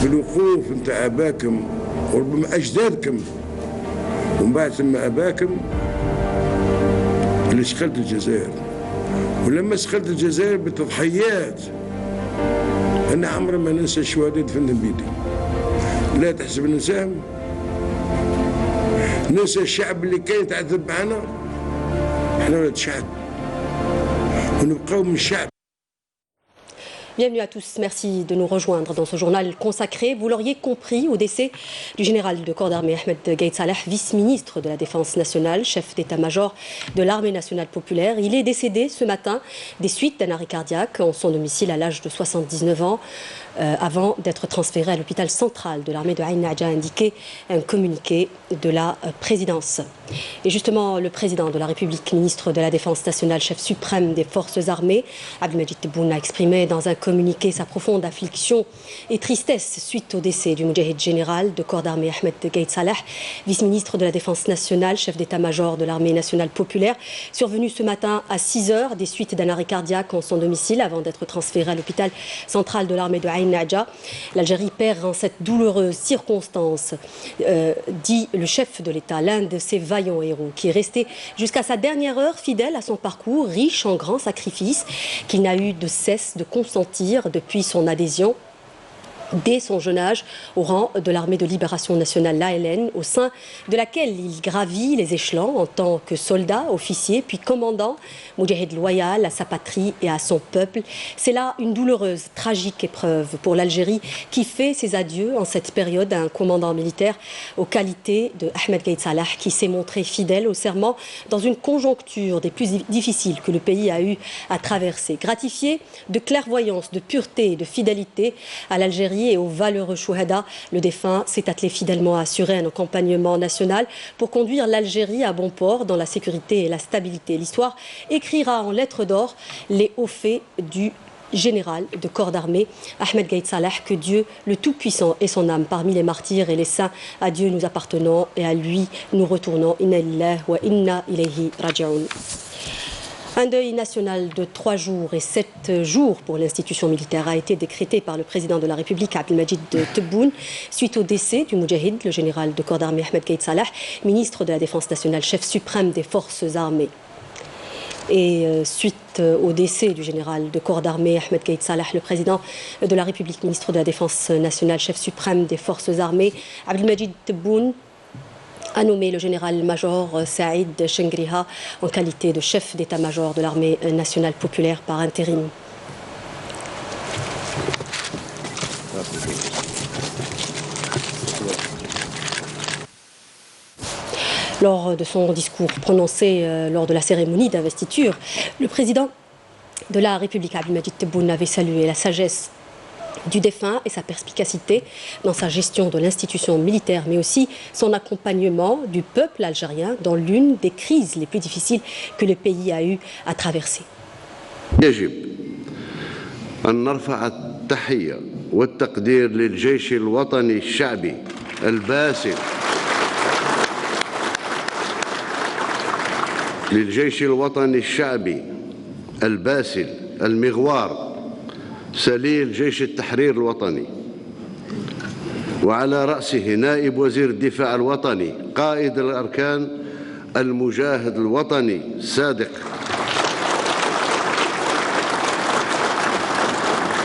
بالوقوف نتاع اباكم وربما اجدادكم ومن بعد ثم اباكم اللي شغلت الجزائر. ولما شغلت الجزائر بتضحيات، انا عمري ما ننسى الشهداء دفن بيدي. لا تحسب ننساهم، ننسى الشعب اللي كان يتعذب معنا. احنا ولاد شعب ونبقاو من الشعب. Bienvenue à tous, merci de nous rejoindre dans ce journal consacré, vous l'auriez compris, au décès du général de corps d'armée Ahmed Gaïd Salah, vice-ministre de la Défense nationale, chef d'état-major de l'armée nationale populaire. Il est décédé ce matin des suites d'un arrêt cardiaque en son domicile à l'âge de 79 ans. Avant d'être transféré à l'hôpital central de l'armée de Ain Nadja, a indiqué un communiqué de la présidence. Et justement, le président de la République, ministre de la Défense nationale, chef suprême des forces armées, Abdelmajid Tebboune, a exprimé dans un communiqué sa profonde affliction et tristesse suite au décès du moudjahid général de corps d'armée Ahmed Gaïd Salah, vice-ministre de la Défense nationale, chef d'état-major de l'armée nationale populaire, survenu ce matin à 6 heures des suites d'un arrêt cardiaque en son domicile avant d'être transféré à l'hôpital central de l'armée de Ain Nadja. L'Algérie perd en cette douloureuse circonstance, dit le chef de l'État, l'un de ses vaillants héros, qui est resté jusqu'à sa dernière heure fidèle à son parcours, riche en grands sacrifices, qu'il n'a eu de cesse de consentir depuis son adhésion dès son jeune âge au rang de l'armée de libération nationale, l'ALN, au sein de laquelle il gravit les échelons en tant que soldat, officier, puis commandant, moudjahid loyal à sa patrie et à son peuple. C'est là une douloureuse, tragique épreuve pour l'Algérie qui fait ses adieux en cette période à un commandant militaire aux qualités de Ahmed Gaïd Salah, qui s'est montré fidèle au serment dans une conjoncture des plus difficiles que le pays a eu à traverser. Gratifié de clairvoyance, de pureté et de fidélité à l'Algérie et aux valeureux chouhada, le défunt s'est attelé fidèlement à assurer un accompagnement national pour conduire l'Algérie à bon port dans la sécurité et la stabilité. L'histoire écrira en lettres d'or les hauts faits du général de corps d'armée Ahmed Gaïd Salah, que Dieu le Tout-Puissant ait son âme parmi les martyrs et les saints. À Dieu nous appartenons et à lui nous retournons. Inna lillahi wa inna ilayhi raji'un. Un deuil national de 3 jours et 7 jours pour l'institution militaire a été décrété par le président de la République, Abdelmajid Tebboune, suite au décès du moudjahid, le général de corps d'armée Ahmed Gaïd Salah, ministre de la Défense nationale, chef suprême des forces armées. Et suite au décès du général de corps d'armée Ahmed Gaïd Salah, le président de la République, ministre de la Défense nationale, chef suprême des forces armées, Abdelmajid Tebboune a nommé le général-major Saïd Chengriha en qualité de chef d'état-major de l'armée nationale populaire par intérim. Lors de son discours prononcé lors de la cérémonie d'investiture, le président de la République, Abdelmajid Tebboune, avait salué la sagesse du défunt et sa perspicacité dans sa gestion de l'institution militaire, mais aussi son accompagnement du peuple algérien dans l'une des crises les plus difficiles que le pays a eu à traverser. يجب أن نرفع التحية والتقدير للجيش الوطني الشعبي الباسل، للجيش الوطني الشعبي الباسل المغوار، سليل جيش التحرير الوطني، وعلى رأسه نائب وزير الدفاع الوطني، قائد الأركان المجاهد الوطني الصادق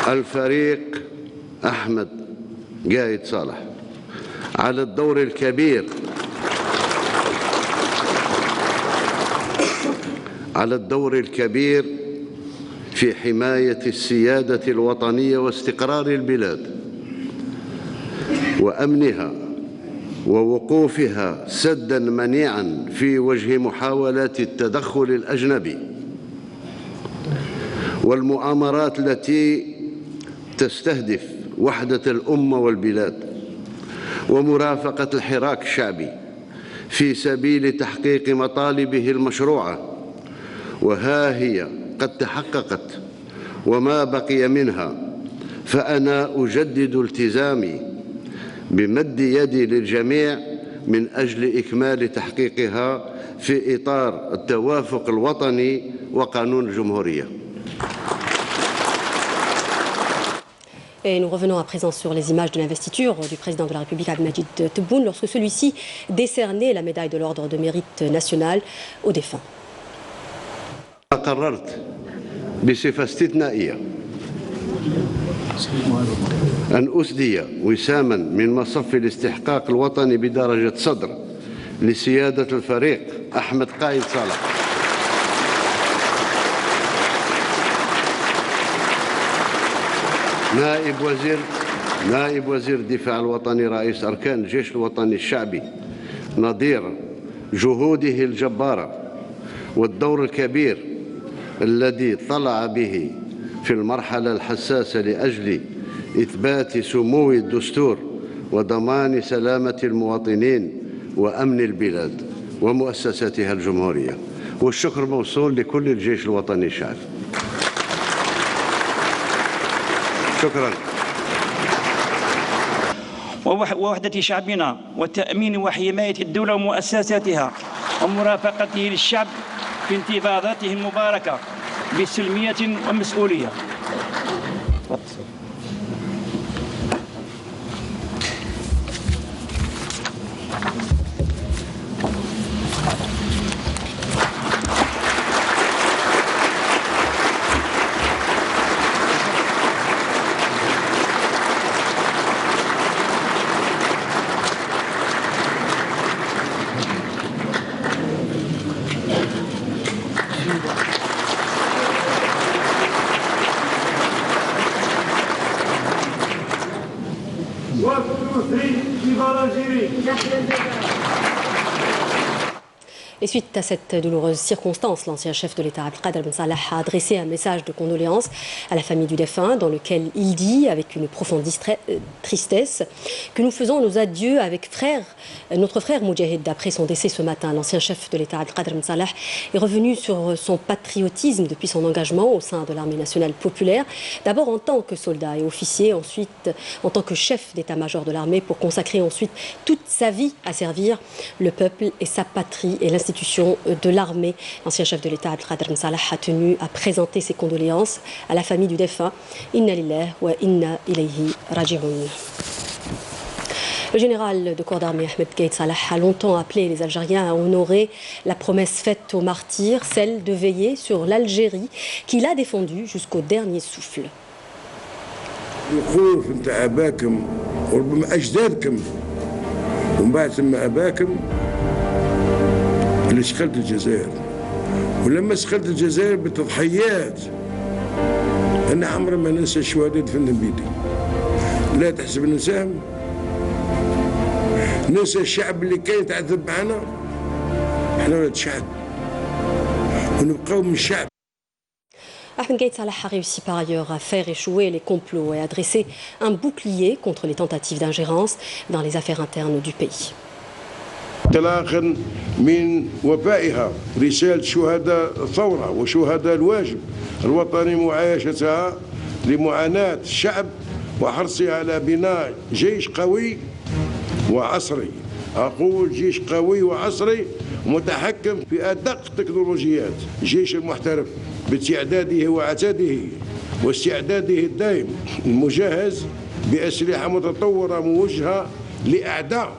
الفريق أحمد قايد صالح، على الدور الكبير في حماية السيادة الوطنية واستقرار البلاد وأمنها ووقوفها سدا منيعا في وجه محاولات التدخل الأجنبي والمؤامرات التي تستهدف وحدة الأمة والبلاد، ومرافقة الحراك الشعبي في سبيل تحقيق مطالبه المشروعة، وها هي قد تحققت وما بقي منها، فأنا أجدد التزامي بمد يدي للجميع من أجل إكمال تحقيقها في إطار التوافق الوطني وقانون الجمهورية. Et nous revenons à présent sur les images de l'investiture du président de la République Abdelmadjid Tebboune lorsque celui-ci décernait la médaille de l'Ordre de mérite national aux défunts. قررت بصفة استثنائية أن أسدي وساما من مصف الاستحقاق الوطني بدرجة صدر لسيادة الفريق أحمد قايد صالح نائب وزير الدفاع الوطني رئيس أركان الجيش الوطني الشعبي، نظير جهوده الجبارة والدور الكبير الذي طلع به في المرحلة الحساسة لأجل إثبات سمو الدستور وضمان سلامة المواطنين وأمن البلاد ومؤسساتها الجمهورية. والشكر موصول لكل الجيش الوطني الشعبي. شكرا. ووحدة شعبنا وتأمين وحماية الدولة ومؤسساتها ومرافقته للشعب في انتفاضاته المباركة بسلمية ومسؤولية. Et suite à cette douloureuse circonstance, l'ancien chef de l'État Abdelkader Ben Salah a adressé un message de condoléances à la famille du défunt dans lequel il dit, avec une profonde tristesse, que nous faisons nos adieux avec notre frère Moudjahid. Après son décès ce matin, l'ancien chef de l'État Abdelkader Ben Salah est revenu sur son patriotisme depuis son engagement au sein de l'armée nationale populaire, d'abord en tant que soldat et officier, ensuite en tant que chef d'état-major de l'armée, pour consacrer ensuite toute sa vie à servir le peuple et sa patrie et l'institution de l'armée. L'ancien chef de l'État Abdelkader Ben Salah a tenu à présenter ses condoléances à la famille du défunt. Inna lillahi wa inna ilayhi raji'un. Le général de corps d'armée Ahmed Gaïd Salah a longtemps appelé les Algériens à honorer la promesse faite aux martyrs, celle de veiller sur l'Algérie qu'il a défendue jusqu'au dernier souffle. الخوف نتاع اباكم وربما اجدادكم ومن بعد ثم اباكم اللي شغلت الجزائر، ولما شغلت الجزائر بتضحيات انا عمري ما ننسى الشهداء دفن بيدي. لا تحسب ننساهم، ننسى الشعب اللي كان يتعذب معنا. احنا ولاد شعب ونبقاو من الشعب. Ahmed Gaïd Salah a réussi par ailleurs à faire échouer les complots et à dresser un bouclier contre les tentatives d'ingérence dans les affaires internes du pays. انطلاقا من وفائها رسالة شهداء الثورة وشهداء الواجب الوطني معايشتها لمعاناة الشعب وحرصها على بناء جيش قوي وعصري. أقول جيش قوي وعصري متحكم في أدق التكنولوجيات، جيش المحترف باستعداده وعتاده واستعداده الدائم المجهز بأسلحة متطورة موجهة لأعداء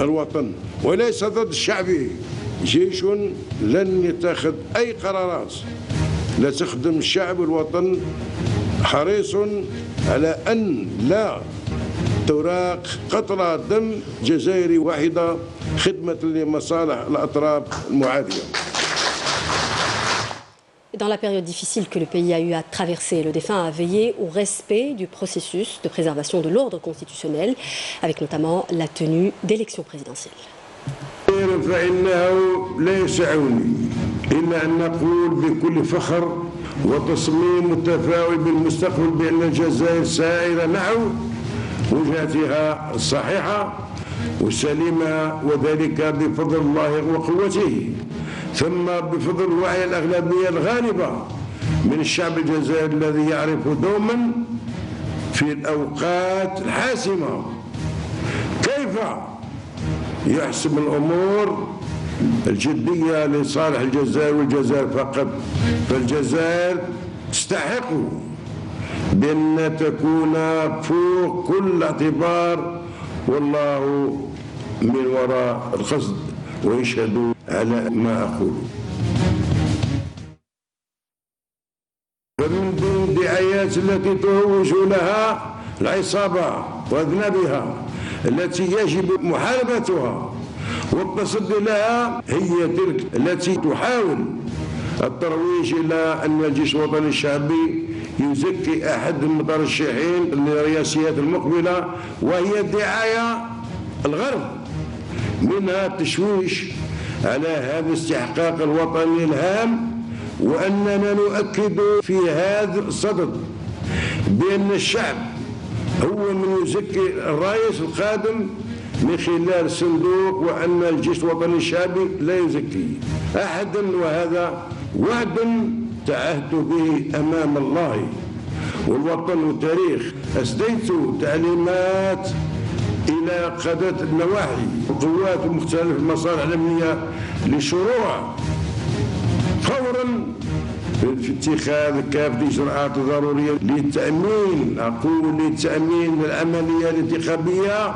الوطن وليس ضد شعبه. جيش لن يتخذ أي قرارات لا تخدم الشعب والوطن، حريص على أن لا تراق قطرة دم جزائري واحدة خدمة لمصالح الأطراف المعادية. Dans la période difficile que le pays a eu à traverser, le défunt a veillé au respect du processus de préservation de l'ordre constitutionnel, avec notamment la tenue d'élections présidentielles. فإنه لا يسعني إلا أن نقول بكل فخر وتصميم متفاؤل بالمستقبل بأن الجزائر سائرة نحو وجهتها الصحيحة والسليمة، وذلك بفضل الله وقوته، ثم بفضل الوعي الأغلبية الغالبة من الشعب الجزائري الذي يعرف دوما في الأوقات الحاسمة كيف يحسم الأمور الجدية لصالح الجزائر والجزائر فقط. فالجزائر تستحق بأن تكون فوق كل اعتبار، والله من وراء القصد ويشهد على ما أقول. فمن بين الدعايات التي تروج لها العصابة وأذنابها التي يجب محاربتها والتصدي لها هي تلك التي تحاول الترويج إلى أن الجيش الوطني الشعبي يزكي أحد المترشحين للرئاسيات المقبلة، وهي الدعاية الغرب، منها التشويش على هذا الاستحقاق الوطني الهام. وأننا نؤكد في هذا الصدد بأن الشعب هو من يزكي الرئيس القادم من خلال الصندوق، وأن الجيش الوطني الشعبي لا يزكي أحدا، وهذا وعد تعهدت به أمام الله والوطن والتاريخ. أسديت تعليمات إلى قادة النواحي وقوات مختلف المصالح الأمنية للشروع فورا في اتخاذ كافة الإجراءات الضرورية لتأمين العملية الانتخابية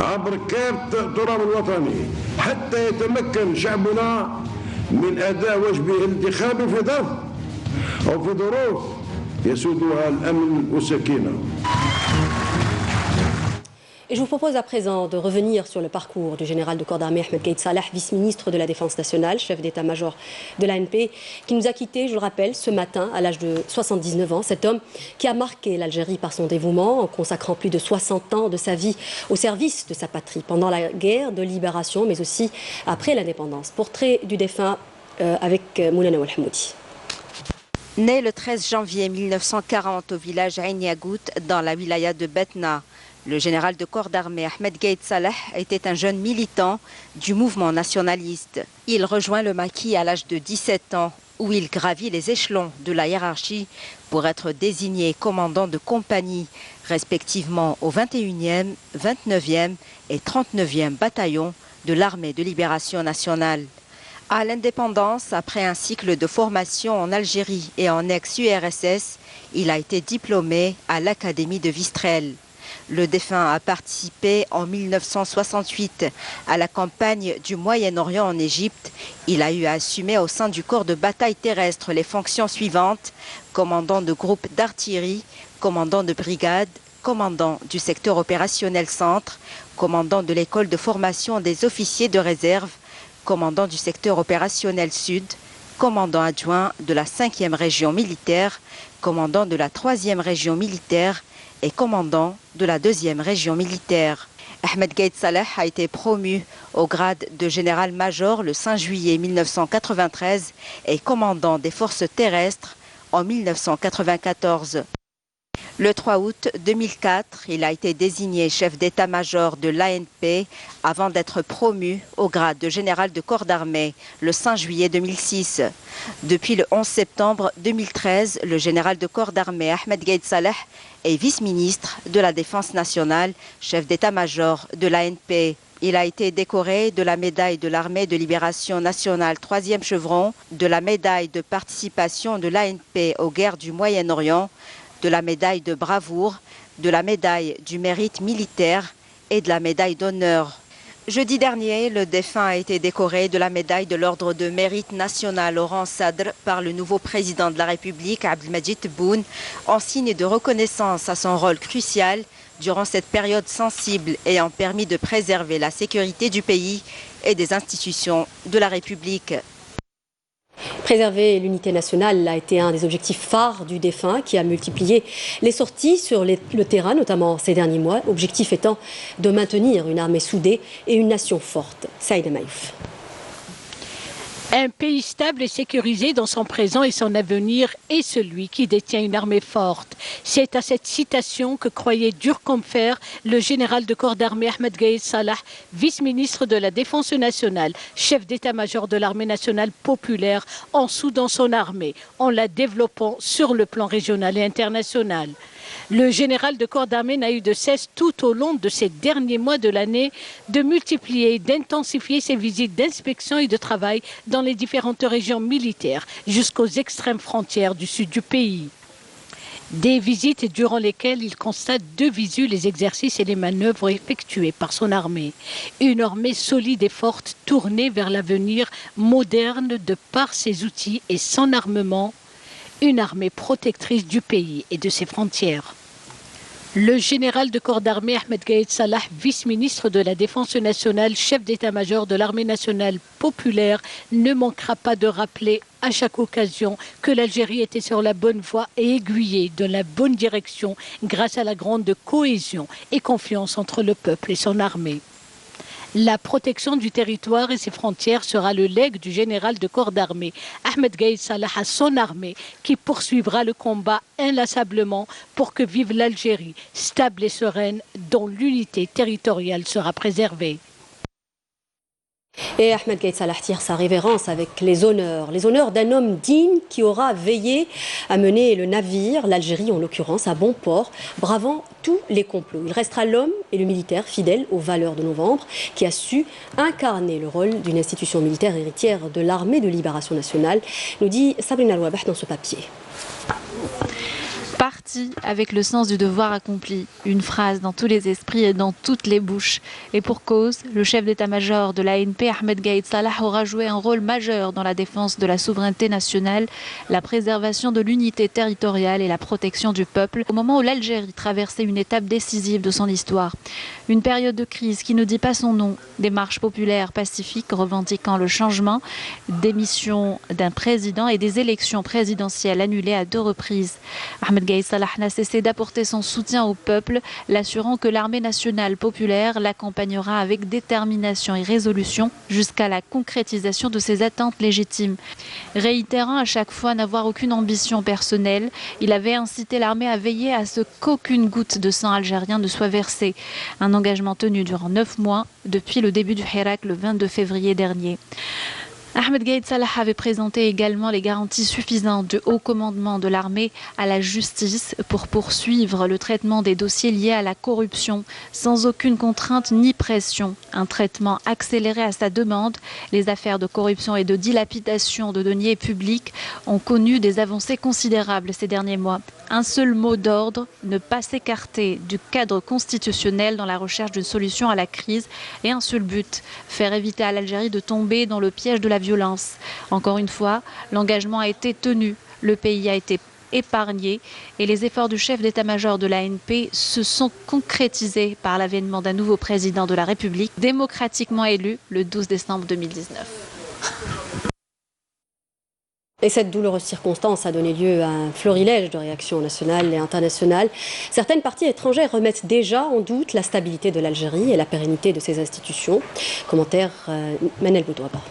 عبر كافة التراب الوطني، حتى يتمكن شعبنا من أداء واجبه الانتخابي في ظروف يسودها الأمن والسكينة. Et je vous propose à présent de revenir sur le parcours du général de corps d'armée Ahmed Gaïd Salah, vice-ministre de la Défense nationale, chef d'état-major de l'ANP, qui nous a quittés, je le rappelle, ce matin à l'âge de 79 ans. Cet homme qui a marqué l'Algérie par son dévouement en consacrant plus de 60 ans de sa vie au service de sa patrie pendant la guerre de libération, mais aussi après l'indépendance. Portrait du défunt avec Moulana Ouelhamoudi. Né le 13 janvier 1940 au village Ain Yagout dans la wilaya de Betna, le général de corps d'armée Ahmed Gaïd Salah était un jeune militant du mouvement nationaliste. Il rejoint le maquis à l'âge de 17 ans, où il gravit les échelons de la hiérarchie pour être désigné commandant de compagnie, respectivement au 21e, 29e et 39e bataillon de l'armée de libération nationale. À l'indépendance, après un cycle de formation en Algérie et en ex-URSS, il a été diplômé à l'Académie de Vistrel. Le défunt a participé en 1968 à la campagne du Moyen-Orient en Égypte. Il a eu à assumer au sein du corps de bataille terrestre les fonctions suivantes: commandant de groupe d'artillerie, commandant de brigade, commandant du secteur opérationnel centre, commandant de l'école de formation des officiers de réserve, commandant du secteur opérationnel sud, commandant adjoint de la 5e région militaire, commandant de la 3e région militaire et commandant de la 2e région militaire. Ahmed Gaïd Salah a été promu au grade de général-major le 5 juillet 1993 et commandant des forces terrestres en 1994. Le 3 août 2004, il a été désigné chef d'état-major de l'ANP avant d'être promu au grade de général de corps d'armée le 5 juillet 2006. Depuis le 11 septembre 2013, le général de corps d'armée Ahmed Gaïd Salah est vice-ministre de la Défense nationale, chef d'état-major de l'ANP. Il a été décoré de la médaille de l'armée de libération nationale 3e chevron, de la médaille de participation de l'ANP aux guerres du Moyen-Orient, de la médaille de bravoure, de la médaille du mérite militaire et de la médaille d'honneur. Jeudi dernier, le défunt a été décoré de la médaille de l'ordre de mérite national au rang Sadr par le nouveau président de la République, Abdelmadjid Tebboune, en signe de reconnaissance à son rôle crucial durant cette période sensible ayant permis de préserver la sécurité du pays et des institutions de la République. Préserver l'unité nationale a été un des objectifs phares du défunt qui a multiplié les sorties sur le terrain, notamment ces derniers mois, objectif étant de maintenir une armée soudée et une nation forte. Saïda Maïf. Un pays stable et sécurisé dans son présent et son avenir est celui qui détient une armée forte. C'est à cette citation que croyait dur comme fer le général de corps d'armée Ahmed Gaïd Salah, vice-ministre de la Défense nationale, chef d'état-major de l'armée nationale populaire, en soudant son armée, en la développant sur le plan régional et international. Le général de corps d'armée n'a eu de cesse tout au long de ces derniers mois de l'année de multiplier et d'intensifier ses visites d'inspection et de travail dans les différentes régions militaires jusqu'aux extrêmes frontières du sud du pays. Des visites durant lesquelles il constate de visu les exercices et les manœuvres effectués par son armée. Une armée solide et forte tournée vers l'avenir moderne de par ses outils et son armement. Une armée protectrice du pays et de ses frontières. Le général de corps d'armée Ahmed Gaïd Salah, vice-ministre de la Défense nationale, chef d'état-major de l'armée nationale populaire, ne manquera pas de rappeler à chaque occasion que l'Algérie était sur la bonne voie et aiguillée dans la bonne direction grâce à la grande cohésion et confiance entre le peuple et son armée. La protection du territoire et ses frontières sera le legs du général de corps d'armée Ahmed Gaïd Salah à son armée qui poursuivra le combat inlassablement pour que vive l'Algérie stable et sereine dont l'unité territoriale sera préservée. Et Ahmed Gaïd Salah tire sa révérence avec les honneurs d'un homme digne qui aura veillé à mener le navire, l'Algérie en l'occurrence, à bon port, bravant tous les complots. Il restera l'homme et le militaire fidèle aux valeurs de novembre, qui a su incarner le rôle d'une institution militaire héritière de l'armée de libération nationale, nous dit Sabrina Louabah dans ce papier. Parti avec le sens du devoir accompli, une phrase dans tous les esprits et dans toutes les bouches. Et pour cause, le chef d'état-major de l'ANP, Ahmed Gaïd Salah, aura joué un rôle majeur dans la défense de la souveraineté nationale, la préservation de l'unité territoriale et la protection du peuple, au moment où l'Algérie traversait une étape décisive de son histoire. Une période de crise qui ne dit pas son nom, des marches populaires pacifiques revendiquant le changement, démission d'un président et des élections présidentielles annulées à 2 reprises. Ahmed Gaïd Salah n'a cessé d'apporter son soutien au peuple, l'assurant que l'armée nationale populaire l'accompagnera avec détermination et résolution jusqu'à la concrétisation de ses attentes légitimes. Réitérant à chaque fois n'avoir aucune ambition personnelle, il avait incité l'armée à veiller à ce qu'aucune goutte de sang algérien ne soit versée. Un engagement tenu durant 9 mois depuis le début du Hirak le 22 février dernier. Ahmed Gaïd Salah avait présenté également les garanties suffisantes du haut commandement de l'armée à la justice pour poursuivre le traitement des dossiers liés à la corruption sans aucune contrainte ni pression. Un traitement accéléré à sa demande. Les affaires de corruption et de dilapidation de deniers publics ont connu des avancées considérables ces derniers mois. Un seul mot d'ordre, ne pas s'écarter du cadre constitutionnel dans la recherche d'une solution à la crise et un seul but, faire éviter à l'Algérie de tomber dans le piège de la violence. Encore une fois, l'engagement a été tenu, le pays a été épargné et les efforts du chef d'état-major de l'ANP se sont concrétisés par l'avènement d'un nouveau président de la République démocratiquement élu le 12 décembre 2019. Et cette douloureuse circonstance a donné lieu à un florilège de réactions nationales et internationales. Certaines parties étrangères remettent déjà en doute la stabilité de l'Algérie et la pérennité de ses institutions. Commentaire Manel Boudouaba.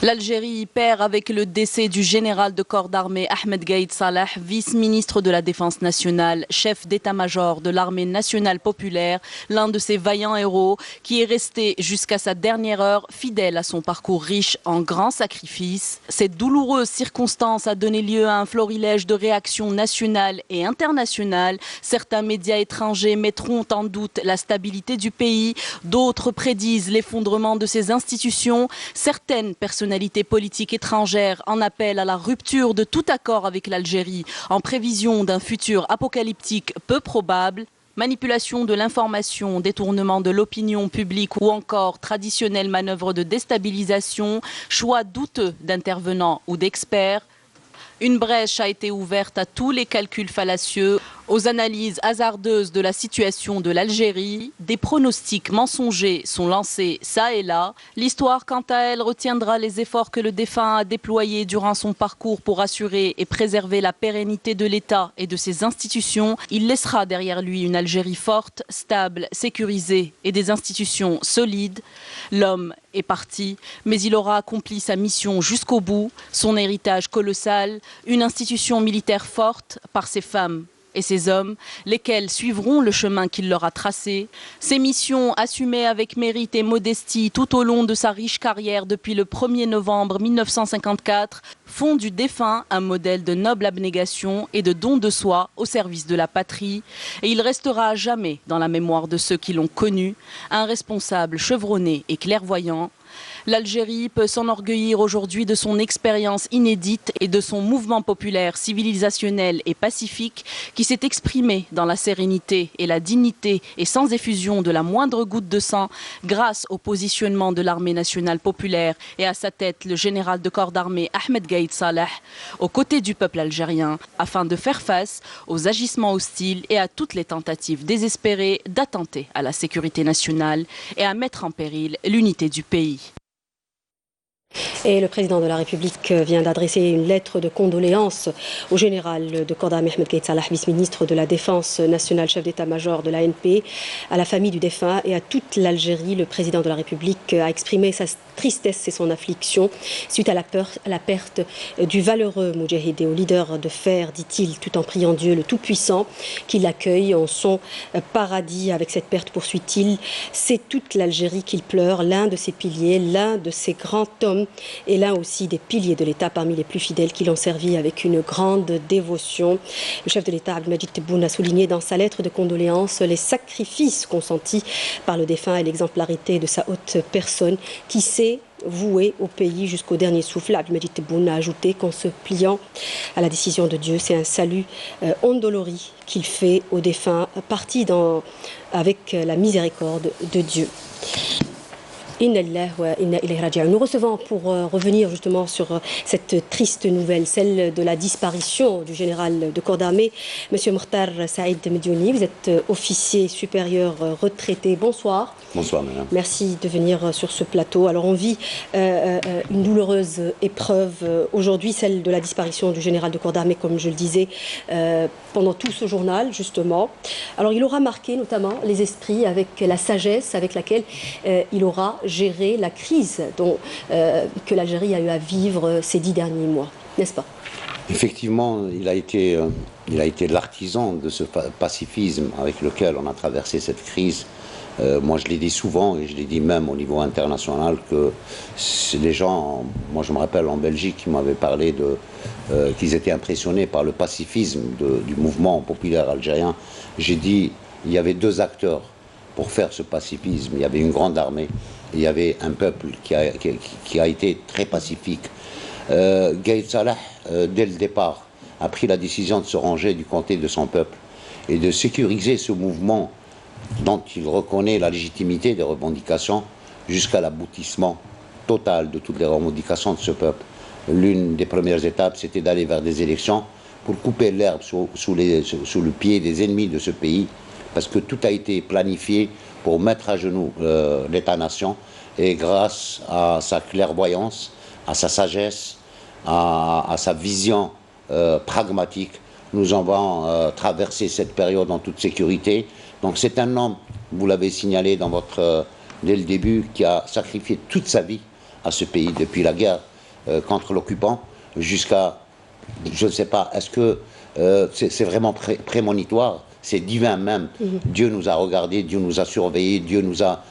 L'Algérie perd avec le décès du général de corps d'armée Ahmed Gaïd Salah, vice-ministre de la Défense nationale, chef d'état-major de l'armée nationale populaire, l'un de ces vaillants héros qui est resté jusqu'à sa dernière heure fidèle à son parcours riche en grands sacrifices. Cette douloureuse circonstance a donné lieu à un florilège de réactions nationales et internationales. Certains médias étrangers mettront en doute la stabilité du pays, d'autres prédisent l'effondrement de ses institutions. Certaines personnalités politiques étrangères en appellent à la rupture de tout accord avec l'Algérie en prévision d'un futur apocalyptique peu probable. Manipulation de l'information, détournement de l'opinion publique ou encore traditionnelle manœuvre de déstabilisation, choix douteux d'intervenants ou d'experts. Une brèche a été ouverte à tous les calculs fallacieux, aux analyses hasardeuses de la situation de l'Algérie. Des pronostics mensongers sont lancés ça et là. L'histoire, quant à elle, retiendra les efforts que le défunt a déployés durant son parcours pour assurer et préserver la pérennité de l'État et de ses institutions. Il laissera derrière lui une Algérie forte, stable, sécurisée et des institutions solides. L'homme est parti, mais il aura accompli sa mission jusqu'au bout. Son héritage colossal, une institution militaire forte par ses femmes et ses hommes, lesquels suivront le chemin qu'il leur a tracé. Ces missions assumées avec mérite et modestie tout au long de sa riche carrière depuis le 1er novembre 1954 font du défunt un modèle de noble abnégation et de don de soi au service de la patrie. Et il restera à jamais dans la mémoire de ceux qui l'ont connu, un responsable chevronné et clairvoyant. L'Algérie peut s'enorgueillir aujourd'hui de son expérience inédite et de son mouvement populaire civilisationnel et pacifique qui s'est exprimé dans la sérénité et la dignité et sans effusion de la moindre goutte de sang grâce au positionnement de l'armée nationale populaire et à sa tête le général de corps d'armée Ahmed Gaïd Salah aux côtés du peuple algérien afin de faire face aux agissements hostiles et à toutes les tentatives désespérées d'attenter à la sécurité nationale et à mettre en péril l'unité du pays. Et le président de la République vient d'adresser une lettre de condoléances au général de corps d'armée Ahmed Gaïd Salah, vice-ministre de la Défense nationale, chef d'état-major de l'ANP, à la famille du défunt et à toute l'Algérie. Le président de la République a exprimé sa tristesse et son affliction suite à la perte du valeureux Moudjahid et au leader de fer, dit-il, tout en priant Dieu le Tout-Puissant qui l'accueille en son paradis. Avec cette perte, poursuit-il, c'est toute l'Algérie qu'il pleure, l'un de ses piliers, l'un de ses grands hommes et l'un aussi des piliers de l'État parmi les plus fidèles qui l'ont servi avec une grande dévotion. Le chef de l'État, Abdelmadjid Tebboune, a souligné dans sa lettre de condoléances les sacrifices consentis par le défunt et l'exemplarité de sa haute personne qui s'est voué au pays jusqu'au dernier souffle. Abdelmadjid Tebboune a ajouté qu'en se pliant à la décision de Dieu, c'est un salut ondolori qu'il fait aux défunts, partis avec la miséricorde de Dieu. Nous recevons pour revenir justement sur cette triste nouvelle, celle de la disparition du général de corps d'armée, M. Mokhtar Saïd Mediouni. Vous êtes officier supérieur retraité. Bonsoir. Bonsoir, madame. Merci de venir sur ce plateau. Alors, on vit une douloureuse épreuve aujourd'hui, celle de la disparition du général de corps d'armée, comme je le disais, pendant tout ce journal, justement. Alors, il aura marqué notamment les esprits avec la sagesse avec laquelle il aura géré la crise que l'Algérie a eu à vivre ces 10 derniers mois, n'est-ce pas? Effectivement, il a été l'artisan de ce pacifisme avec lequel on a traversé cette crise. Moi, je l'ai dit souvent, et je l'ai dit même au niveau international, que les gens, moi je me rappelle en Belgique, qui m'avaient parlé qu'ils étaient impressionnés par le pacifisme du mouvement populaire algérien. J'ai dit, il y avait deux acteurs pour faire ce pacifisme. Il y avait une grande armée, il y avait un peuple qui a été très pacifique. Gaïd Salah, dès le départ, a pris la décision de se ranger du côté de son peuple et de sécuriser ce mouvement dont il reconnaît la légitimité des revendications jusqu'à l'aboutissement total de toutes les revendications de ce peuple. L'une des premières étapes, c'était d'aller vers des élections pour couper l'herbe sous le pied des ennemis de ce pays, parce que tout a été planifié pour mettre à genoux l'État-nation, et grâce à sa clairvoyance, à sa sagesse, à sa vision pragmatique, nous avons traversé cette période en toute sécurité. Donc c'est un homme, vous l'avez signalé dès le début, qui a sacrifié toute sa vie à ce pays, depuis la guerre contre l'occupant jusqu'à, je ne sais pas, est-ce que c'est vraiment prémonitoire, c'est divin même. Dieu nous a regardés, Dieu nous a surveillés, Dieu nous a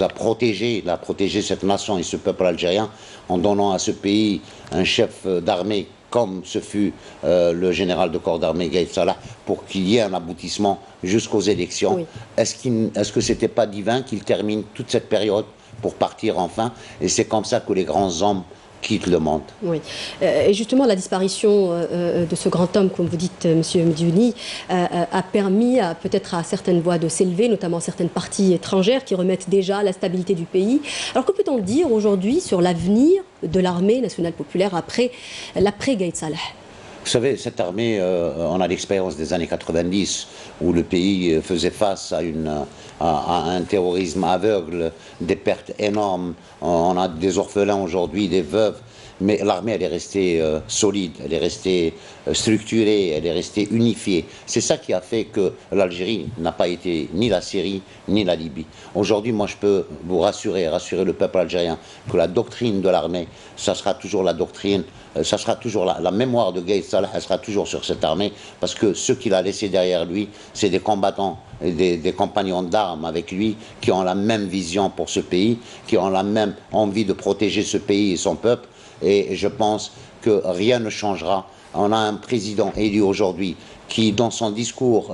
protégés, il a protégé cette nation et ce peuple algérien en donnant à ce pays un chef d'armée comme ce fut le général de corps d'armée Gaïd Salah, pour qu'il y ait un aboutissement jusqu'aux élections. Oui. Est-ce que ce n'était pas divin qu'il termine toute cette période pour partir enfin? Et c'est comme ça que les grands hommes quittent le monde. Oui. Et justement, la disparition de ce grand homme, comme vous dites, M. Mediouni, a permis peut-être à certaines voix de s'élever, notamment certaines parties étrangères qui remettent déjà la stabilité du pays. Alors que peut-on dire aujourd'hui sur l'avenir de l'armée nationale populaire après Gaïd Salah? Vous savez, cette armée, on a l'expérience des années 90, où le pays faisait face à un terrorisme aveugle, des pertes énormes. On a des orphelins aujourd'hui, des veuves. Mais l'armée, elle est restée solide, elle est restée structurée, elle est restée unifiée. C'est ça qui a fait que l'Algérie n'a pas été ni la Syrie, ni la Libye. Aujourd'hui, moi, je peux vous rassurer le peuple algérien que la doctrine de l'armée, ça sera toujours la doctrine, ça sera toujours la mémoire de Gaïd Salah, elle sera toujours sur cette armée, parce que ceux qu'il a laissés derrière lui, c'est des combattants, des compagnons d'armes avec lui, qui ont la même vision pour ce pays, qui ont la même envie de protéger ce pays et son peuple. Et je pense que rien ne changera. On a un président élu aujourd'hui qui, dans son discours,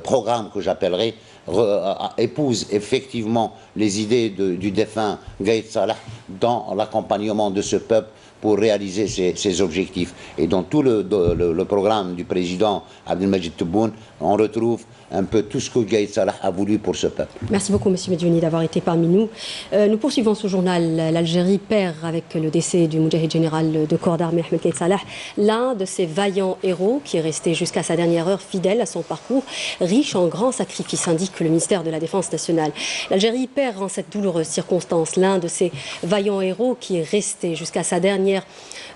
programme que j'appellerai, épouse effectivement les idées du défunt Gaïd Salah dans l'accompagnement de ce peuple pour réaliser ses objectifs. Et dans tout le programme du président Abdelmajid Tebboune, on retrouve un peu tout ce que Gaïd Salah a voulu pour ce peuple. Merci beaucoup, M. Medjouni, d'avoir été parmi nous. Nous poursuivons ce journal. L'Algérie perd avec le décès du Moudjahid général de corps d'armée Ahmed Gaïd Salah, l'un de ces vaillants héros qui est resté jusqu'à sa dernière heure fidèle à son parcours, riche en grands sacrifices, indique le ministère de la Défense nationale. L'Algérie perd en cette douloureuse circonstance l'un de ces vaillants héros qui est resté jusqu'à sa dernière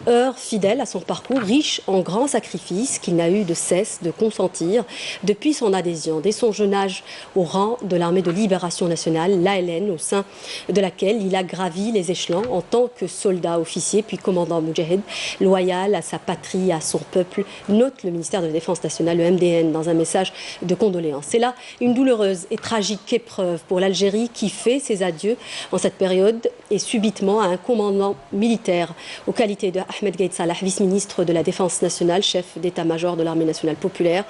heure fidèle à son parcours, riche en grands sacrifices qu'il n'a eu de cesse de consentir depuis son adhésion, dès son jeune âge, au rang de l'armée de libération nationale, l'ALN, au sein de laquelle il a gravi les échelons en tant que soldat officier, puis commandant moudjahid, loyal à sa patrie, à son peuple, note le ministère de la Défense nationale, le MDN, dans un message de condoléances. C'est là une douloureuse et tragique épreuve pour l'Algérie qui fait ses adieux en cette période et subitement à un commandant militaire aux qualités de Ahmed Gaïd Salah, vice-ministre de la Défense nationale, chef d'état-major de l'armée nationale populaire,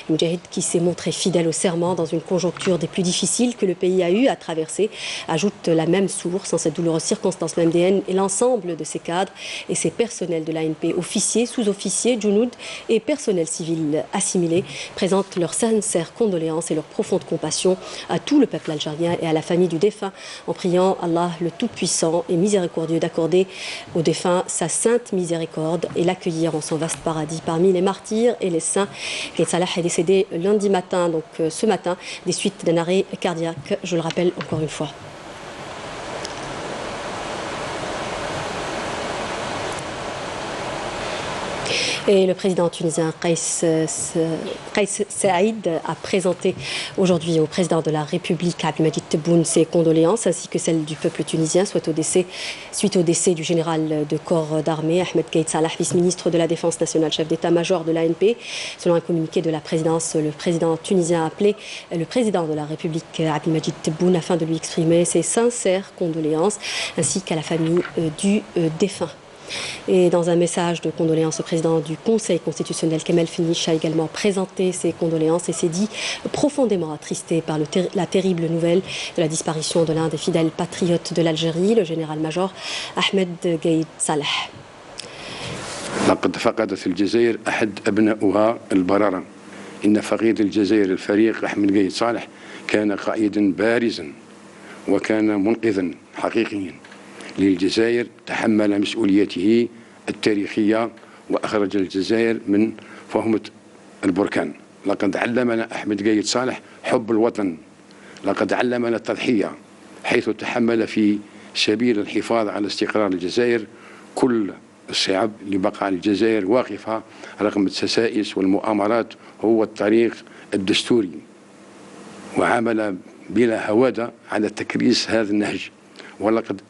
moudjahid qui s'est montré fidèle au serment dans une conjoncture des plus difficiles que le pays a eu à traverser, ajoute la même source en cette douloureuse circonstance. Le MDN et l'ensemble de ses cadres et ses personnels de l'ANP, officiers, sous-officiers, djounoud et personnels civils assimilés, présentent leurs sincères condoléances et leur profonde compassion à tout le peuple algérien et à la famille du défunt, en priant Allah le Tout-Puissant et Miséricordieux d'accorder au défunt sa sainte miséricorde et l'accueillir en son vaste paradis parmi les martyrs et les saints. Gaïd Salah est décédé lundi matin, donc ce matin, des suites d'un arrêt cardiaque, je le rappelle encore une fois. Et le président tunisien Kais Saïd a présenté aujourd'hui au président de la République Abdelmajid Tebboune ses condoléances ainsi que celles du peuple tunisien suite au décès du général de corps d'armée Ahmed Gaïd Salah, vice-ministre de la Défense nationale, chef d'état-major de l'ANP. Selon un communiqué de la présidence, le président tunisien a appelé le président de la République Abdelmajid Tebboune afin de lui exprimer ses sincères condoléances ainsi qu'à la famille du défunt. Et dans un message de condoléances, le président du Conseil constitutionnel, Kamel Finish, a également présenté ses condoléances et s'est dit profondément attristé par la terrible nouvelle de la disparition de l'un des fidèles patriotes de l'Algérie, le général-major Ahmed Gaïd Salah. لقد فقدت الجزائر أحد أبنائها البررة. إن فقيد الجزائر الفريق أحمد قايد صالح كان قائدا بارزا وكان منقذا حقيقيا للجزائر، تحمل مسؤوليته التاريخية وأخرج الجزائر من فهمة البركان. لقد علمنا أحمد قايد صالح حب الوطن، لقد علمنا التضحية حيث تحمل في سبيل الحفاظ على استقرار الجزائر كل الصعاب لبقاء الجزائر واقفة رغم التسائس والمؤامرات. هو الطريق الدستوري وعمل بلا هوادة على تكريس هذا النهج، ولقد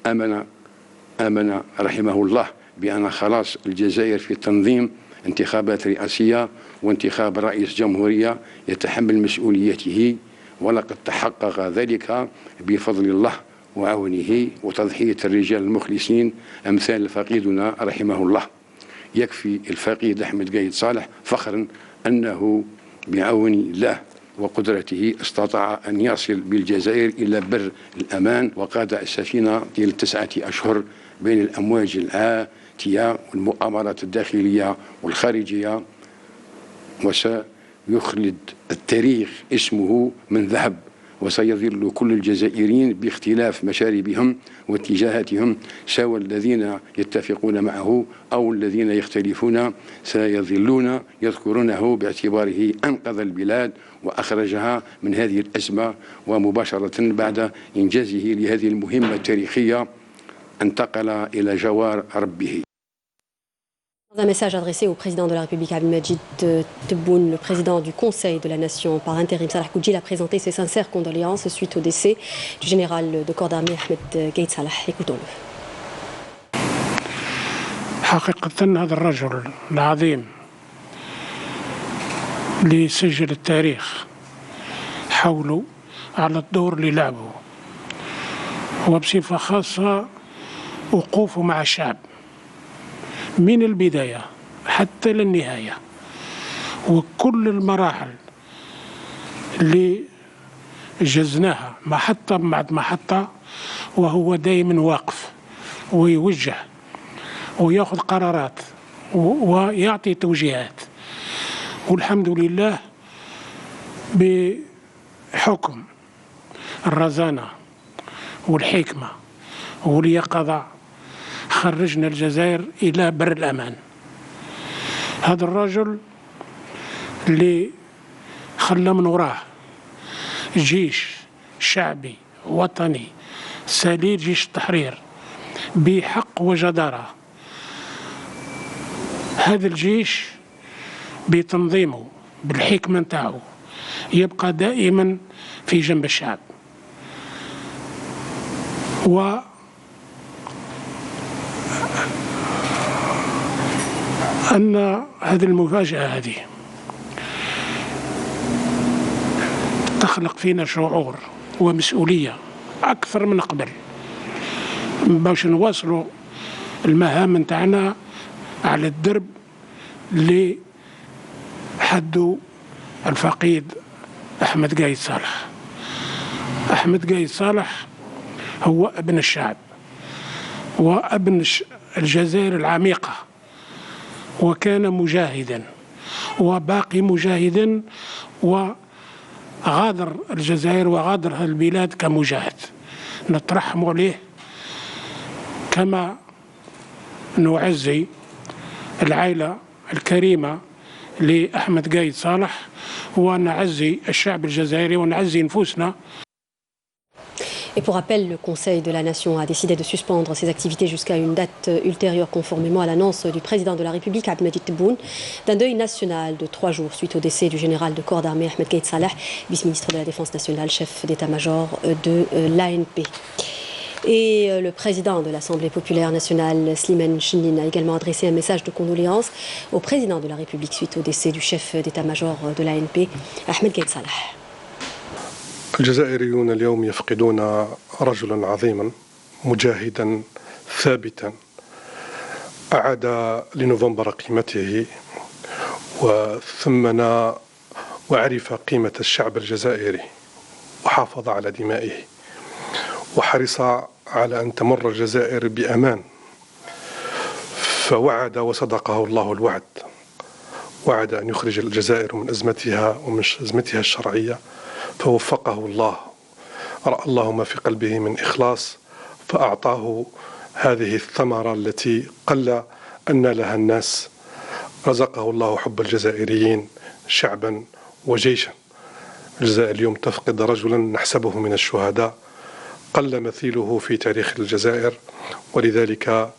آمن رحمه الله بأن خلاص الجزائر في تنظيم انتخابات رئاسية وانتخاب رئيس جمهورية يتحمل مسؤوليته، ولقد تحقق ذلك بفضل الله وعونه وتضحية الرجال المخلصين أمثال فقيدنا رحمه الله. يكفي الفقيد أحمد قايد صالح فخرا أنه بعون الله وقدرته استطاع أن يصل بالجزائر إلى بر الأمان وقاد السفينة طيلة 9 أشهر بين الأمواج العاتية والمؤامرات الداخلية والخارجية، وسيخلد التاريخ اسمه من ذهب، وسيظل كل الجزائريين باختلاف مشاربهم واتجاهاتهم سواء الذين يتفقون معه أو الذين يختلفون سيظلون يذكرونه باعتباره أنقذ البلاد وأخرجها من هذه الأزمة، ومباشرة بعد إنجازه لهذه المهمة التاريخية انتقل إلى جوار ربه. Dans un message adressé au président de la République Abdelmajid Tebboune, le président du Conseil de la Nation par intérim Salah Koudjil a présenté ses sincères condoléances suite au décès du général de corps d'armée Ahmed Gaïd Salah. Écoutons-le. حقيقة هذا الرجل العظيم اللي سجل التاريخ حوله على الدور اللي لعبه، وبصفة خاصة وقوفه مع الشعب من البداية حتى للنهاية، وكل المراحل اللي جزناها محطة بعد محطة، وهو دائما واقف ويوجه ويأخذ قرارات ويعطي توجيهات. والحمد لله بحكم الرزانة والحكمة واليقظة خرجنا الجزائر إلى بر الأمان. هذا الرجل اللي خلى من وراه جيش شعبي وطني سليل، جيش التحرير بحق وجدارة. هذا الجيش بتنظيمه بالحكمة نتاعو يبقى دائما في جنب الشعب. أن هذه المفاجأة هذه تخلق فينا شعور ومسؤولية أكثر من قبل باش نواصلوا المهام نتاعنا على الدرب اللي حدوا الفقيد أحمد قايد صالح. أحمد قايد صالح هو ابن الشعب وابن الجزائر العميقة، وكان مجاهدا وباقي مجاهدا، وغادر الجزائر وغادر البلاد كمجاهد. نترحم عليه كما نعزي العائلة الكريمة لأحمد قايد صالح، ونعزي الشعب الجزائري ونعزي نفوسنا. Et pour rappel, le Conseil de la Nation a décidé de suspendre ses activités jusqu'à une date ultérieure, conformément à l'annonce du président de la République, Abdelmadjid Tebboune, d'un deuil national de 3 jours suite au décès du général de corps d'armée Ahmed Gaïd Salah, vice-ministre de la Défense nationale, chef d'état-major de l'ANP. Et le président de l'Assemblée populaire nationale, Slimane Chindine, a également adressé un message de condoléances au président de la République suite au décès du chef d'état-major de l'ANP, Ahmed Gaïd Salah. الجزائريون اليوم يفقدون رجلا عظيما مجاهدا ثابتا أعاد لنوفمبر قيمته وثمن وعرف قيمة الشعب الجزائري وحافظ على دمائه وحرص على أن تمر الجزائر بأمان، فوعد وصدقه الله الوعد، وعد أن يخرج الجزائر من أزمتها ومن أزمتها الشرعية، فوفقه الله، رأى الله ما في قلبه من إخلاص فأعطاه هذه الثمرة التي قل أن نالها الناس. رزقه الله حب الجزائريين شعبا وجيشا. الجزائر اليوم تفقد رجلا نحسبه من الشهداء قل مثيله في تاريخ الجزائر، ولذلك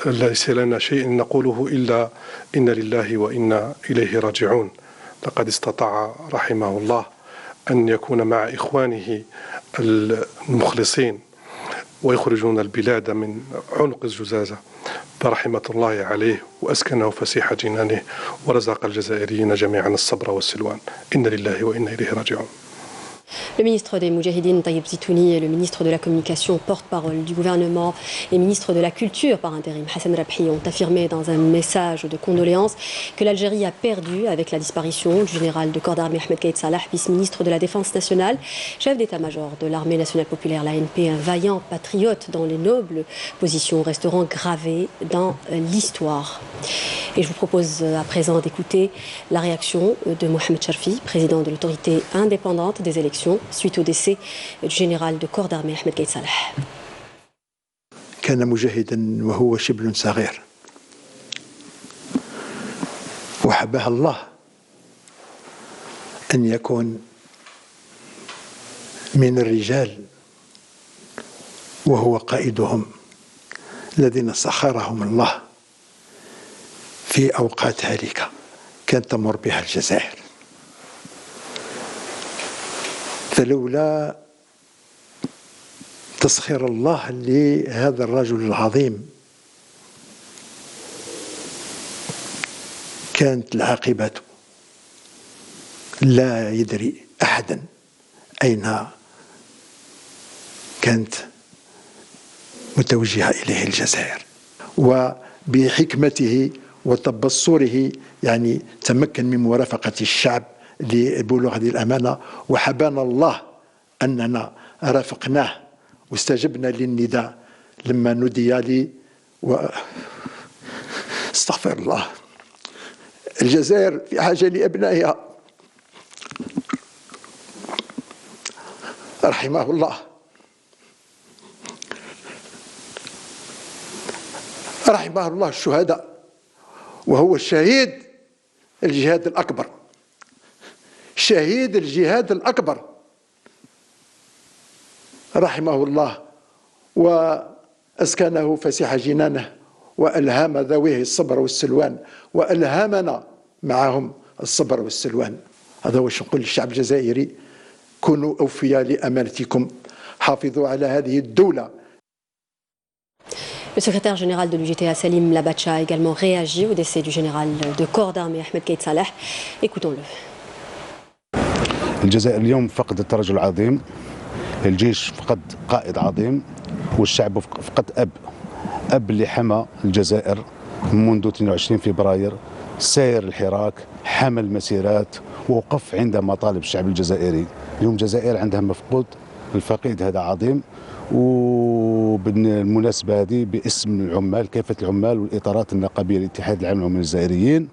ليس لنا شيء نقوله إلا إن لله وإنا إليه راجعون. لقد استطاع رحمه الله أن يكون مع إخوانه المخلصين ويخرجون البلاد من عنق الزجاجة، فرحمة الله عليه وأسكنه فسيح جنانه ورزق الجزائريين جميعا الصبر والسلوان. إن لله وإنا إليه راجعون. Le ministre des Moudjahidines, Taïeb Zitouni, et le ministre de la Communication, porte-parole du gouvernement, et ministre de la Culture par intérim, Hassan Rabhi, ont affirmé dans un message de condoléances que l'Algérie a perdu avec la disparition du général de corps d'armée Ahmed Gaïd Salah, vice-ministre de la Défense nationale, chef d'état-major de l'armée nationale populaire, l'ANP, un vaillant patriote dont les nobles positions resteront gravées dans l'histoire. Et je vous propose à présent d'écouter la réaction de Mohamed Charfi, président de l'autorité indépendante des élections, suite au décès du général de corps d'armée Ahmed Gaïd Salah. كان مجاهدا وهو شبل صغير، وحبها الله أن يكون من الرجال وهو قائدهم الذين سخرهم الله في أوقات هالكة كانت تمر بها الجزائر. فلولا تسخير الله لهذا الرجل العظيم كانت العاقبة لا يدري أحدا أين كانت متوجهة إليه الجزائر. وبحكمته وتبصره يعني تمكن من مرافقة الشعب لبلوغ هذه الأمانة، وحبانا الله أننا رافقناه واستجبنا للنداء لما نودي لي استغفر الله. الجزائر في حاجة لأبنائها رحمه الله. رحمه الله الشهداء، وهو الشهيد الجهاد الأكبر، شهيد الجهاد الأكبر رحمه الله، وأسكنه فسيح جنانه، وألهام ذويه الصبر والسلوان، وألهمنا معهم الصبر والسلوان. هذا هو نقول للشعب الجزائري: كونوا أوفياء لأمانتكم، حافظوا على هذه الدولة. Le secrétaire général de l'UJTA, Salim Labacha, a également réagi au décès du général de corps d'armée Ahmed Gaïd Salah. Écoutons-le. الجزائر اليوم فقدت رجل عظيم، الجيش فقد قائد عظيم، والشعب فقد أب اللي حمى الجزائر منذ 22 فبراير، ساير الحراك، حمى المسيرات، ووقف عند مطالب الشعب الجزائري. اليوم الجزائر عندها مفقود، الفقيد هذا عظيم. وبالمناسبة هذه باسم العمال، كافة العمال والإطارات النقابية الاتحاد العام للعمال الجزائريين،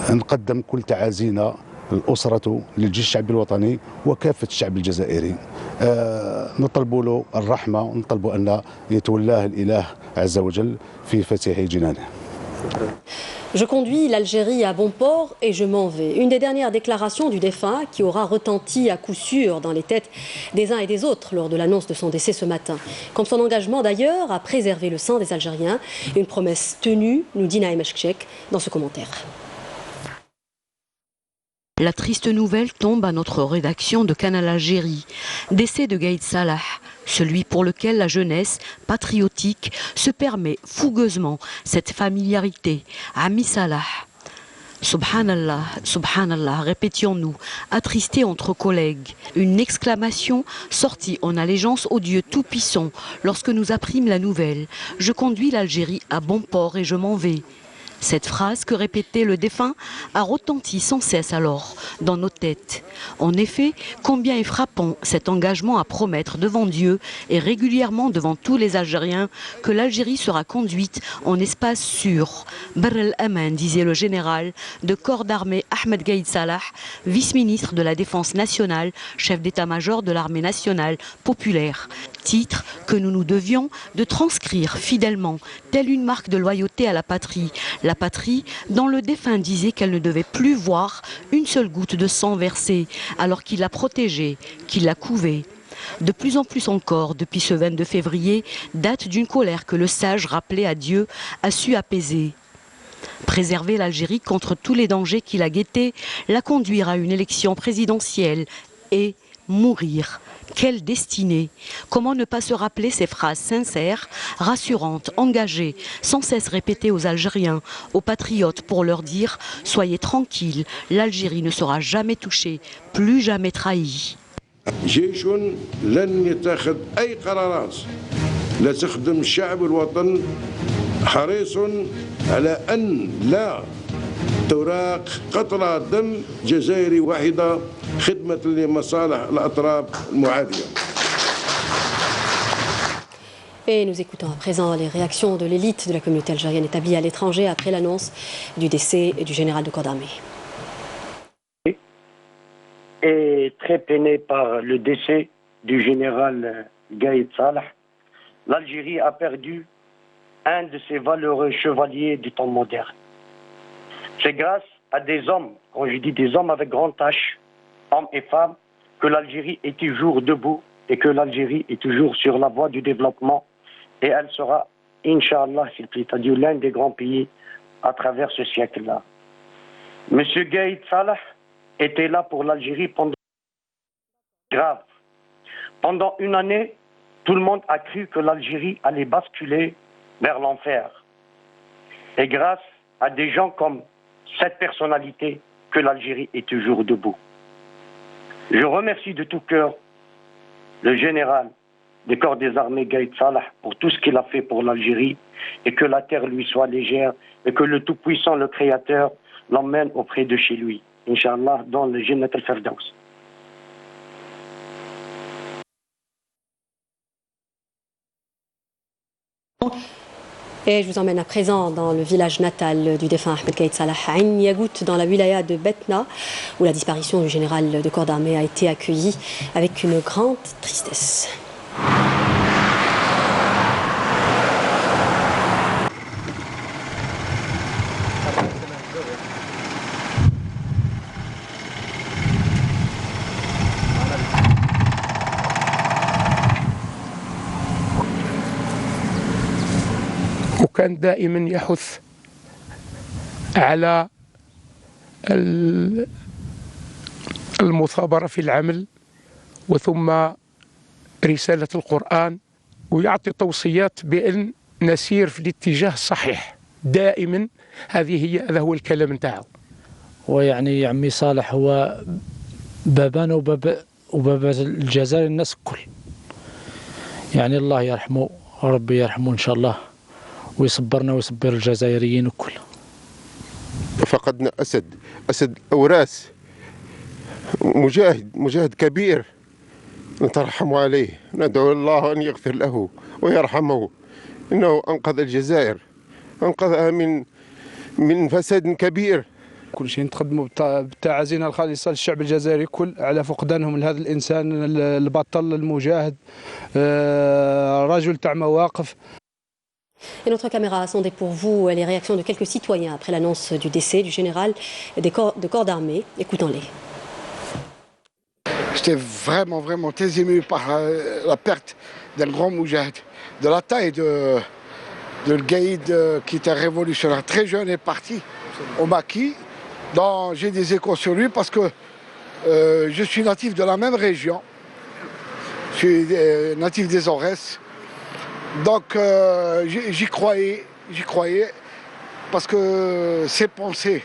نقدم كل تعازينا للأسرة، للجيش الشعبي الوطني وكافة الشعب الجزائري. نطلب له الرحمة، ونطلب أن يتولاه الإله عز وجل في فسيح جنانه. Je conduis l'Algérie à bon port et je m'en vais. Une des dernières déclarations du défunt qui aura retenti à coup sûr dans les têtes des uns et des autres lors de l'annonce de son décès ce matin. Comme son engagement d'ailleurs à préserver le sang des Algériens, une promesse tenue, nous dit Naïm Eshkchek dans ce commentaire. La triste nouvelle tombe à notre rédaction de Canal Algérie. Décès de Gaïd Salah, celui pour lequel la jeunesse patriotique se permet fougueusement cette familiarité. Ami Salah. Subhanallah, subhanallah, répétions-nous, attristés entre collègues. Une exclamation sortie en allégeance au Dieu Tout-Puissant lorsque nous apprîmes la nouvelle. Je conduis l'Algérie à bon port et je m'en vais. Cette phrase que répétait le défunt a retenti sans cesse alors dans nos têtes. En effet, combien est frappant cet engagement à promettre devant Dieu et régulièrement devant tous les Algériens que l'Algérie sera conduite en espace sûr. Barr el-Aman, disait le général de corps d'armée Ahmed Gaïd Salah, vice-ministre de la Défense nationale, chef d'état-major de l'armée nationale populaire. Titre que nous nous devions de transcrire fidèlement, telle une marque de loyauté à la patrie dont le défunt disait qu'elle ne devait plus voir une seule goutte de sang versée, alors qu'il l'a protégée, qu'il l'a couvée. De plus en plus encore, depuis ce 22 février, date d'une colère que le sage rappelé à Dieu a su apaiser. Préserver l'Algérie contre tous les dangers qui la guettaient, la conduire à une élection présidentielle et mourir. Quelle destinée! Comment ne pas se rappeler ces phrases sincères, rassurantes, engagées, sans cesse répétées aux Algériens, aux patriotes pour leur dire « Soyez tranquilles, l'Algérie ne sera jamais touchée, plus jamais trahie ». جيش لن يتخذ أي قرارات لا تخدم الشعب والوطن، حريص على أن لا تراق قطرة دم جزائري واحدة خدمة لمصالح الأطراف المعادية. Et nous écoutons à présent les réactions de l'élite de la communauté algérienne établie à l'étranger après l'annonce du décès du général de corps d'armée. Et très peiné par le décès du général Gaïd Salah, l'Algérie a perdu un de ses valeureux chevaliers du temps moderne. C'est grâce à des hommes, quand je dis des hommes avec grand H, hommes et femmes, que l'Algérie est toujours debout et que l'Algérie est toujours sur la voie du développement. Et elle sera, Inch'Allah, s'il plaît à Dieu, l'un des grands pays à travers ce siècle-là. Monsieur Gaïd Salah était là pour l'Algérie pendant grave. Pendant une année, tout le monde a cru que l'Algérie allait basculer vers l'enfer. Et grâce à des gens comme cette personnalité, que l'Algérie est toujours debout. Je remercie de tout cœur le général des corps des armées Gaïd Salah pour tout ce qu'il a fait pour l'Algérie, et que la terre lui soit légère et que le Tout-Puissant, le Créateur, l'emmène auprès de chez lui, Inch'Allah, dans le Jannat al-Firdaus. Et je vous emmène à présent dans le village natal du défunt Ahmed Gaïd Salah, à Ain Yagout, dans la wilaya de Betna, où la disparition du général de corps d'armée a été accueillie avec une grande tristesse. وكان دائما يحث على المثابرة في العمل وثم رسالة القرآن، ويعطي توصيات بأن نسير في الاتجاه الصحيح دائما. هذا هو الكلام نتاعو. ويعني عمي صالح هو بابانا وباب الجزائر الناس الكل، يعني الله يرحمه، ربي يرحمه إن شاء الله، ويصبرنا ويصبر الجزائريين الكل. فقدنا أسد أوراس، مجاهد كبير، نترحم عليه، ندعو الله أن يغفر له ويرحمه، إنه أنقذ الجزائر، أنقذها من فساد كبير. كل شيء نتقدموا بالتعازينا الخالصة للشعب الجزائري كل على فقدانهم لهذا الإنسان البطل المجاهد، رجل تاع مواقف. Et notre caméra a sondé pour vous les réactions de quelques citoyens après l'annonce du décès du général de corps d'armée. Écoutons-les. J'étais vraiment très ému par la perte d'un grand moujahid, de la taille de Gaïd qui était révolutionnaire. Très jeune est parti au Maquis. J'ai des échos sur lui parce que je suis natif de la même région. Je suis natif des Aurès. Donc j'y croyais parce que ses pensées,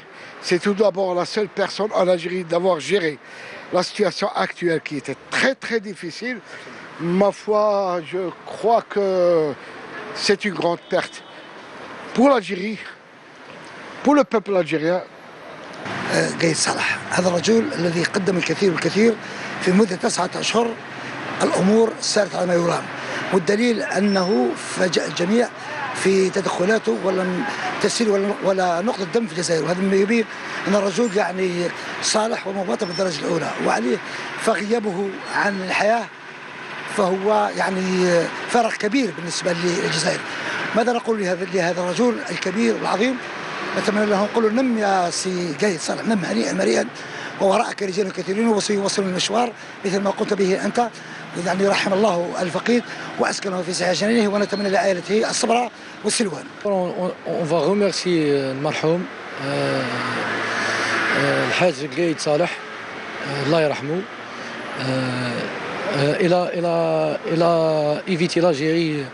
c'est tout d'abord la seule personne en Algérie d'avoir géré la situation actuelle qui était très difficile. Ma foi, je crois que c'est une grande perte pour l'Algérie, pour le peuple algérien. قايد صالح هذا الرجل الذي قدم الكثير والكثير في مدة 9 أشهر. الأمور سارت على ما يرام، والدليل أنه فاجأ الجميع في تدخلاته ولم تسيل ولا نقطة دم في الجزائر، وهذا مما يبين أن الرجل يعني صالح ومواطن بالدرجة الأولى، وعليه فغيابه عن الحياة فهو يعني فارق كبير بالنسبة للجزائر. ماذا نقول لهذا الرجل الكبير العظيم؟ نتمنى له نقول نم يا سي قايد صالح، نم هنيئا مريئا، ووراءك رجال كثيرين وسيواصل المشوار مثل ما قمت به أنت. يعني رحم الله الفقيد وأسكنه في سعة جنانه، ونتمنى لعائلته الصبر والسلوان. On va remercier المرحوم الحاج قايد صالح، الله يرحمه. Il a évité l'Algérie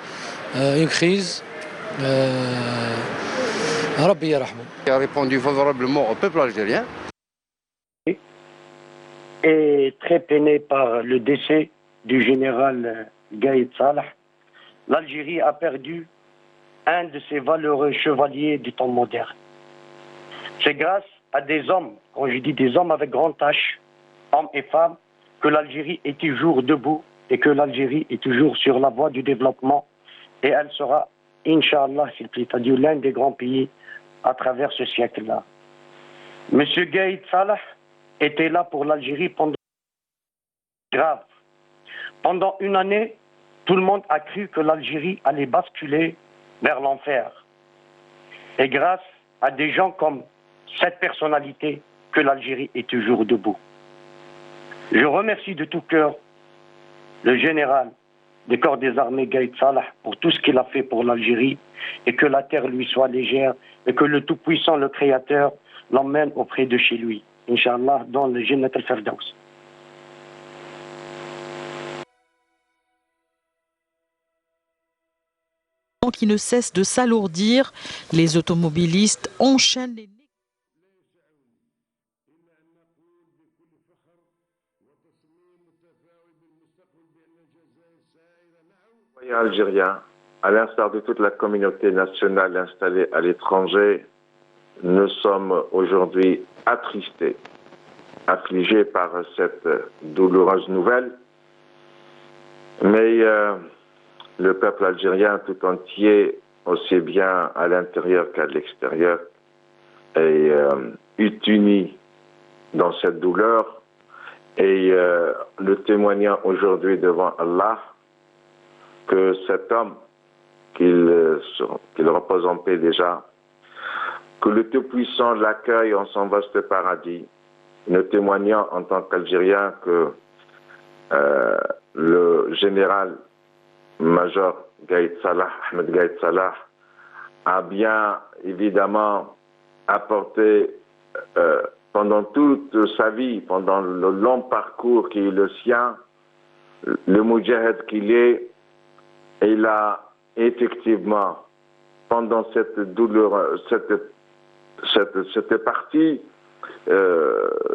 une crise. ربي يرحمه. Il a répondu favorablement au peuple algérien. Et très peiné par le décès du général Gaïd Salah, l'Algérie a perdu un de ses valeureux chevaliers du temps moderne. C'est grâce à des hommes, quand je dis des hommes avec grand H, hommes et femmes, que l'Algérie est toujours debout et que l'Algérie est toujours sur la voie du développement, et elle sera, Inch'Allah, s'il plaît à Dieu, l'un des grands pays à travers ce siècle-là. Monsieur Gaïd Salah était là pour l'Algérie pendant grave. Pendant une année, tout le monde a cru que l'Algérie allait basculer vers l'enfer. Et grâce à des gens comme cette personnalité, que l'Algérie est toujours debout. Je remercie de tout cœur le général des corps des armées Gaïd Salah pour tout ce qu'il a fait pour l'Algérie, et que la terre lui soit légère et que le Tout-Puissant, le Créateur, l'emmène auprès de chez lui, Inch'Allah, dans le Jannat al-Firdaus. Qui ne cesse de s'alourdir, les automobilistes enchaînent les... Algériens, à l'instar de toute la communauté nationale installée à l'étranger, nous sommes aujourd'hui attristés, affligés par cette douloureuse nouvelle, mais le peuple algérien tout entier, aussi bien à l'intérieur qu'à l'extérieur, est uni dans cette douleur et le témoignant aujourd'hui devant Allah que cet homme, qu'il repose en paix déjà, que le Tout-Puissant l'accueille en son vaste paradis, nous témoignant en tant qu'Algérien que le général-major Ahmed Gaïd Salah, a bien évidemment apporté pendant toute sa vie, pendant le long parcours qui est le sien, le moudjahid qu'il est, il a effectivement, pendant cette douleur, cette partie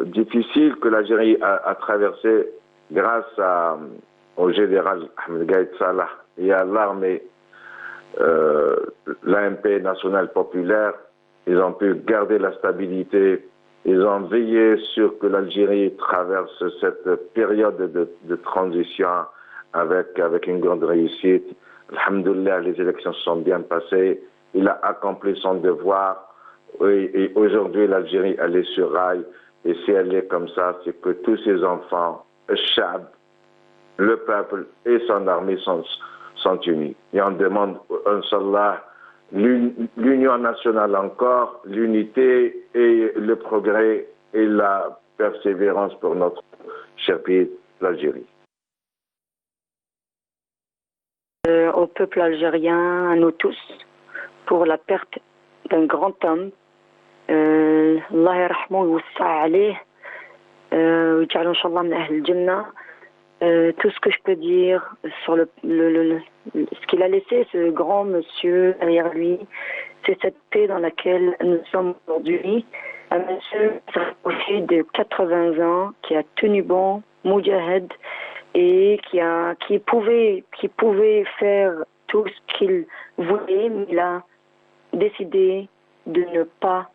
difficile que l'Algérie a traversée grâce au général Ahmed Gaïd Salah et à l'armée, l'ANP nationale populaire, ils ont pu garder la stabilité, ils ont veillé sur que l'Algérie traverse cette période de transition avec une grande réussite. Alhamdoulilah, les élections se sont bien passées, il a accompli son devoir, et aujourd'hui l'Algérie elle est sur rail, et si elle est comme ça, c'est que tous ses enfants, le Chab, le peuple et son armée sont unis. Et on demande, Inch'Allah, l'union nationale encore, l'unité et le progrès et la persévérance pour notre cher pays, l'Algérie. Au peuple algérien, à nous tous, pour la perte d'un grand homme. Allah yarhamou wa yawassa' alayh wa yaj'alou inshallah min ahl al-jannah. Tout ce que je peux dire sur ce qu'il a laissé, ce grand monsieur derrière lui, c'est cette paix dans laquelle nous sommes aujourd'hui. Un monsieur qui de 80 ans, qui a tenu bon, moudjahid, et qui pouvait faire tout ce qu'il voulait, mais il a décidé de ne pas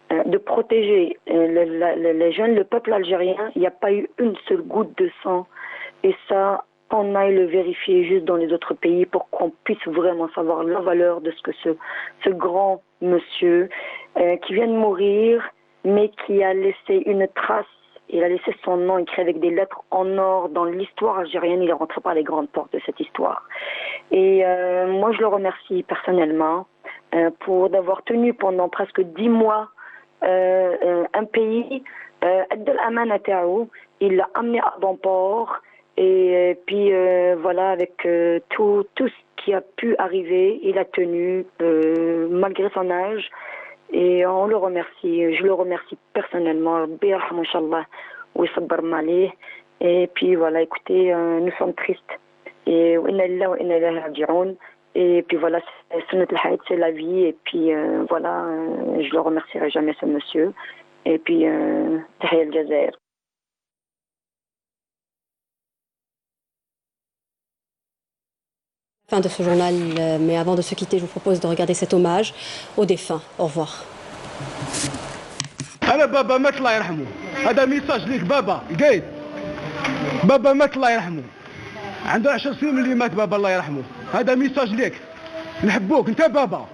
de protéger les jeunes, le peuple algérien. Il n'y a pas eu une seule goutte de sang, et ça, on aille le vérifier juste dans les autres pays pour qu'on puisse vraiment savoir la valeur de ce que ce grand monsieur qui vient de mourir, mais qui a laissé une trace. Il a laissé son nom écrit avec des lettres en or dans l'histoire algérienne. Il est rentré par les grandes portes de cette histoire. Et moi, je le remercie personnellement pour d'avoir tenu pendant presque 10 mois un pays. Il l'a amené à bon port. Et puis voilà, avec tout ce qui a pu arriver, il a tenu malgré son âge. Et on le remercie, je le remercie personnellement. Et puis voilà, écoutez, nous sommes tristes. Et puis voilà, c'est la vie. Et puis voilà, je le remercierai jamais, ce monsieur. Et puis, Tahia al-Jazair. Fin de ce journal, mais avant de se quitter, je vous propose de regarder cet hommage aux défunts. Au revoir. أنا بابا مات الله يرحمه. هذا ميساج ليك بابا قايد. بابا مات الله يرحمه. عنده 10 سنين اللي مات بابا الله يرحمه. هذا ميساج ليك. نحبوك أنت بابا.